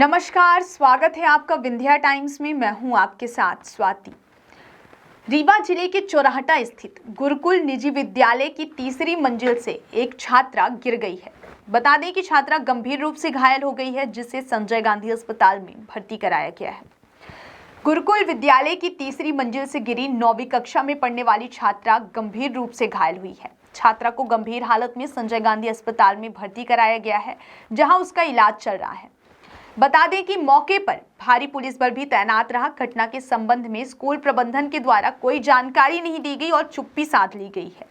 नमस्कार, स्वागत है आपका विंध्या टाइम्स में। मैं हूं आपके साथ स्वाति। रीवा जिले के चौराहटा स्थित गुरुकुल निजी विद्यालय की तीसरी मंजिल से एक छात्रा गिर गई है। बता दें कि छात्रा गंभीर रूप से घायल हो गई है, जिसे संजय गांधी अस्पताल में भर्ती कराया गया है। गुरुकुल विद्यालय की तीसरी मंजिल से गिरी 9वीं कक्षा में पढ़ने वाली छात्रा गंभीर रूप से घायल हुई है। छात्रा को गंभीर हालत में संजय गांधी अस्पताल में भर्ती कराया गया है, जहां उसका इलाज चल रहा है। बता दें कि मौके पर भारी पुलिस बल भी तैनात रहा। घटना के संबंध में स्कूल प्रबंधन के द्वारा कोई जानकारी नहीं दी गई और चुप्पी साध ली गई है।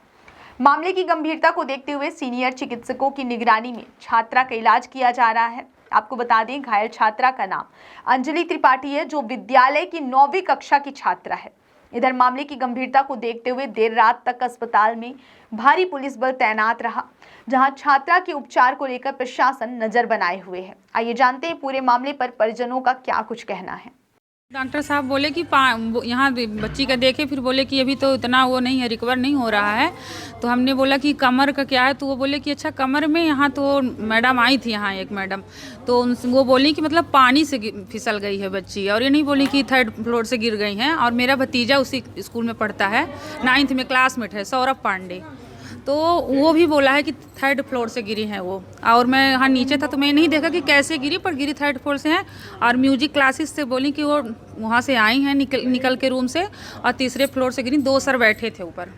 मामले की गंभीरता को देखते हुए सीनियर चिकित्सकों की निगरानी में छात्रा का इलाज किया जा रहा है। आपको बता दें, घायल छात्रा का नाम अंजलि त्रिपाठी है, जो विद्यालय की 9वीं कक्षा की छात्रा है। इधर मामले की गंभीरता को देखते हुए देर रात तक अस्पताल में भारी पुलिस बल तैनात रहा, जहां छात्रा के उपचार को लेकर प्रशासन नजर बनाए हुए है। आइए जानते हैं पूरे मामले पर परिजनों का क्या कुछ कहना है। डॉक्टर साहब बोले कि यहाँ बच्ची का देखे, फिर बोले कि अभी तो इतना वो नहीं है, रिकवर नहीं हो रहा है। तो हमने बोला कि कमर का क्या है, तो वो बोले कि अच्छा कमर में, यहाँ तो मैडम आई थी, यहाँ एक मैडम, तो वो बोली कि मतलब पानी से फिसल गई है बच्ची, और ये नहीं बोली कि 3rd फ्लोर से गिर गई हैं। और मेरा भतीजा उसी स्कूल में पढ़ता है, 9th में क्लासमेट है, सौरभ पांडे, तो वो भी बोला है कि 3rd फ्लोर से गिरी है वो। और मैं यहाँ नीचे था तो मैं नहीं देखा कि कैसे गिरी, पर गिरी 3rd फ्लोर से है। और म्यूजिक क्लासेस से बोली कि वो वहाँ से आई हैं निकल के रूम से, और 3रे फ्लोर से गिरी। 2 सर बैठे थे ऊपर,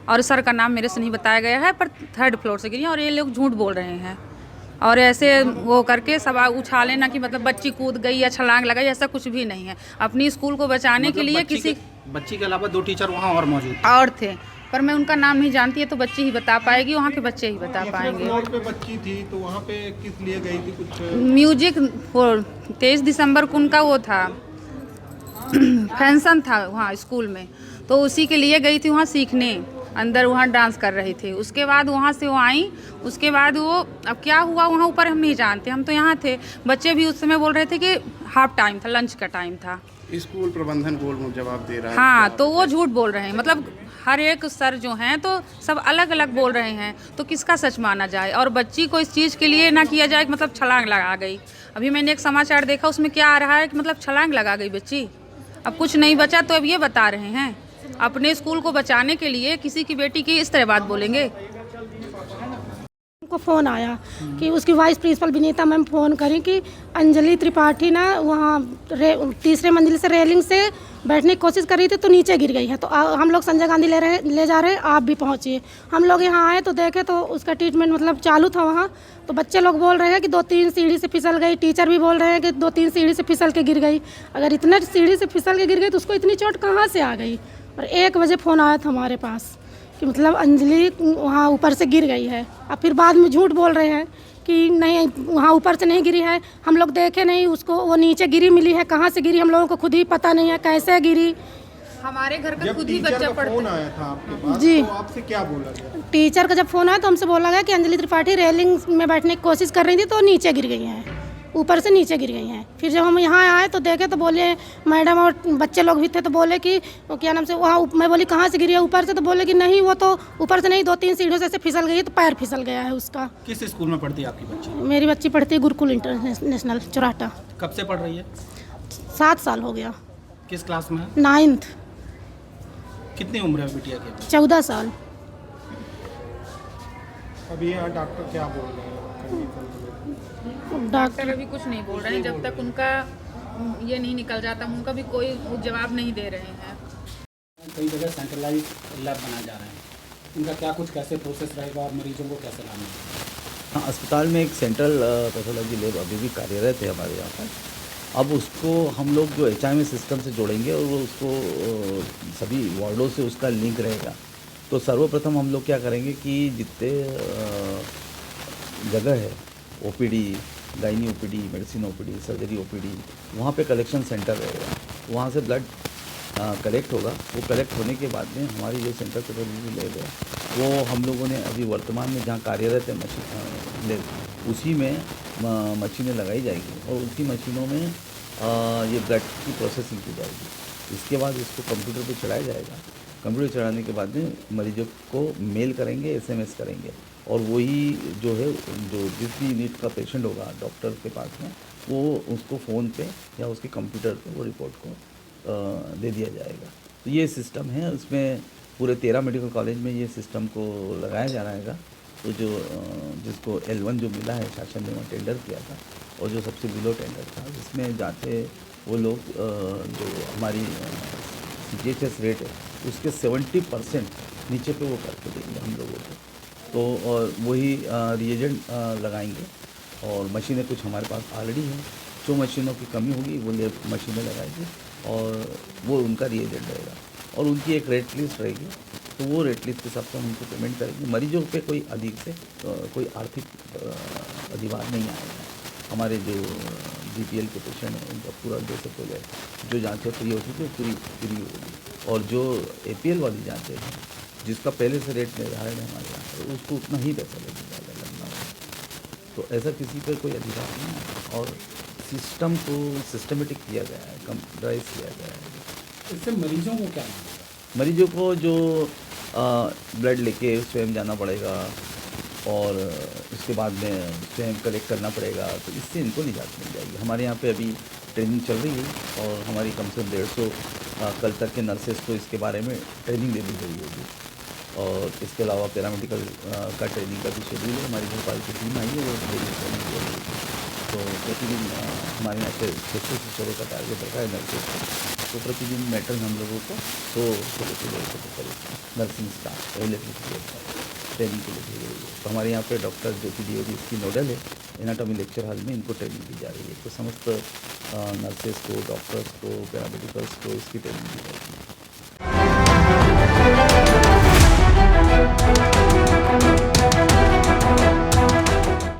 और सर का नाम मेरे से नहीं बताया गया है, पर 3rd फ्लोर से गिरी। और ये लोग झूठ बोल रहे हैं, और ऐसे वो करके सब उछाले ना कि मतलब बच्ची कूद गई या छलांग लगाई, ऐसा कुछ भी नहीं है। अपनी स्कूल को बचाने के लिए बच्ची के अलावा 2 टीचर वहाँ और मौजूद और थे, पर मैं उनका नाम नहीं जानती है, तो बच्ची ही बता पाएगी, वहाँ के बच्चे ही बता पाएंगे। फ्लोर पे बच्ची थी, तो वहाँ पे किस लिए गई थी? कुछ म्यूजिक 23 दिसंबर को उनका वो था, फंक्शन था वहाँ स्कूल में, तो उसी के लिए गई थी वहाँ सीखने। अंदर वहाँ डांस कर रही थी। उसके बाद वहाँ से वो आई, उसके बाद वो अब क्या हुआ वहाँ ऊपर हम नहीं जानते, हम तो यहाँ थे। बच्चे भी उस समय बोल रहे थे कि हाफ टाइम था, लंच का टाइम था। स्कूल प्रबंधन गोल जवाब दे रहा है। हाँ, तो वो झूठ बोल रहे हैं, मतलब हर एक सर जो हैं तो सब अलग अलग बोल रहे हैं, तो किसका सच माना जाए। और बच्ची को इस चीज़ के लिए ना किया जाए कि मतलब छलांग लगा गई। अभी मैंने एक समाचार देखा, उसमें क्या आ रहा है कि मतलब छलांग लगा गई बच्ची, अब कुछ नहीं बचा, तो अब ये बता रहे हैं अपने स्कूल को बचाने के लिए किसी की बेटी की इस तरह बात बोलेंगे। को फ़ोन आया कि उसकी vice principal Vinita ma'am phone करी कि अंजलि त्रिपाठी ना वहाँ 3रे मंजिल से रेलिंग से बैठने की कोशिश कर रही थी, तो नीचे गिर गई है। तो हम लोग संजय गांधी ले जा रहे हैं, आप भी पहुँचिए। हम लोग यहाँ आए तो देखे तो उसका ट्रीटमेंट मतलब चालू था वहाँ। तो बच्चे लोग बोल रहे हैं कि 2-3 सीढ़ी से फिसल गई, टीचर भी बोल रहे हैं कि 2-3 सीढ़ी से फिसल के गिर गई। अगर इतना सीढ़ी से फिसल के गिर गई तो उसको इतनी चोट कहाँ से आ गई? और 1 बजे फ़ोन आया था हमारे पास कि मतलब अंजलि वहाँ ऊपर से गिर गई है। अब फिर बाद में झूठ बोल रहे हैं कि नहीं, वहाँ ऊपर से नहीं गिरी है, हम लोग देखे नहीं उसको, वो नीचे गिरी मिली है। कहाँ से गिरी हम लोगों को खुद ही पता नहीं है कैसे गिरी। हमारे घर का खुद ही बच्चा पढ़ता फोन आया था आपके पास, जी, तो आपसे क्या बोला गया? टीचर का जब फ़ोन आया तो हमसे बोला गया कि अंजलि त्रिपाठी रेलिंग में बैठने की कोशिश कर रही थी, तो नीचे गिर गई हैं, ऊपर से नीचे गिर गई हैं। फिर जब हम यहाँ आए तो देखे तो बोले, मैडम और बच्चे लोग भी थे, तो बोले कि क्या नाम से वहाँ, मैं बोली कहाँ से गिरी है? ऊपर से। तो बोले कि नहीं, वो तो ऊपर से नहीं, 2-3 सीढ़ियों से फिसल गई है, तो पैर फिसल गया है उसका। किस स्कूल में पढ़ती है आपकी बच्ची? मेरी बच्ची पढ़ती है गुरुकुल इंटरनेशनल चौराहटा। कब से पढ़ रही है? 7 साल हो गया। किस क्लास में है? 9th। कितनी उम्र है बिटिया की? 14 साल। अभी यहाँ डॉक्टर क्या बोल रहे हैं? डॉक्टर अभी कुछ नहीं बोल रहे हैं, जब तक उनका ये नहीं निकल जाता, उनका भी कोई जवाब नहीं दे रहे हैं। कई जगह सेंट्रलाइज लैब बनाए जा रहे हैं, उनका क्या कुछ कैसे प्रोसेस रहेगा और मरीजों को कैसे लाना है? हाँ, अस्पताल में एक सेंट्रल पैथोलॉजी लैब अभी भी कार्यरत है हमारे यहाँ पर। अब उसको हम लोग जो HIM सिस्टम से जोड़ेंगे और वो उसको सभी वार्डों से उसका लिंक रहेगा। तो सर्वप्रथम हम लोग क्या करेंगे कि जितने जगह है, OPD, gynae OPD, medicine OPD, surgery OPD, वहाँ पे कलेक्शन सेंटर रहेगा। वहाँ से ब्लड कलेक्ट होगा। वो कलेक्ट होने के बाद में हमारी जो सेंट्रल पैथोलॉजी लैब है, वो हम लोगों ने अभी वर्तमान में जहाँ कार्यरत है मशीन लैब, उसी में मशीनें लगाई जाएगी और उसी मशीनों में ये ब्लड की प्रोसेसिंग की जाएगी। इसके बाद इसको कंप्यूटर पे चढ़ाया जाएगा। कंप्यूटर चढ़ाने के बाद में मरीजों को मेल करेंगे, SMS करेंगे, और वही जो है, जो जिस भी यूनिट का पेशेंट होगा डॉक्टर के पास में, वो उसको फ़ोन पे या उसके कंप्यूटर पे वो रिपोर्ट को दे दिया जाएगा। तो ये सिस्टम है, उसमें पूरे 13 मेडिकल कॉलेज में ये सिस्टम को लगाया जा रहेगा। तो जो जिसको L1 जो मिला है, शासन ने वहाँ टेंडर किया था, और जो सबसे बिलो टेंडर था, जिसमें जाते वो लोग जो हमारी CGHS रेट है उसके 70% नीचे पे वो करके देंगे हम लोगों को। तो और वही रिएजेंट लगाएंगे, और मशीनें कुछ हमारे पास ऑलरेडी हैं। जो मशीनों की कमी होगी वो ले मशीनें लगाएंगे, और वो उनका रिएजेंट रहेगा, और उनकी एक रेट लिस्ट रहेगी। तो वो रेट लिस्ट के हिसाब से हम उनको पेमेंट करेंगे। मरीजों पे कोई अधिक से कोई आर्थिक अधिभार नहीं आएगा। हमारे जो GPL के पेशेंट हैं उनका पूरा 200 जो जाँचें फ्री होती थी वो पूरी फ्री होगी, और जो APL वाली जाँचें हैं जिसका पहले से रेट निर्धारण है हमारे यहाँ पर, उसको उतना ही पैसा लगना होगा। तो ऐसा किसी पर कोई अधिकार नहीं है, और सिस्टम को सिस्टमेटिक किया गया है, कंप्यूटराइज किया गया है। इससे मरीजों को क्या मिलेगा? मरीजों को जो ब्लड लेके स्वयं जाना पड़ेगा, और इसके बाद में स्वयं कलेक्ट करना पड़ेगा, तो इससे इनको निजात मिल जाएगी। हमारे यहाँ पे अभी ट्रेनिंग चल रही है, और हमारी कम से कम 150 कल तक के नर्सेस को इसके बारे में ट्रेनिंग दे दी गई होगी। और इसके अलावा पैरामेडिकल का ट्रेनिंग का भी शेड्यूल है। हमारी भोपाल की टीम आई है, वो ट्रेनिंग दे रही है। तो प्रतिदिन हमारे यहाँ पे 600 सिस्टरों का टारगेट रखा है नर्सेस का। तो प्रतिदिन मैटर हम लोगों को 100 नर्सिंग स्टाफ अवेलेबल ट्रेनिंग के लिए दी गई है। तो हमारे यहाँ पे डॉक्टर ज्योति द्विवेदी इसकी नोडल है। एनाटॉमी लेक्चर हॉल में इनको ट्रेनिंग दी जा रही है। तो समस्त नर्सेस को, डॉक्टर्स को, पैरामेडिकल्स को इसकी ट्रेनिंग दी जाएगी।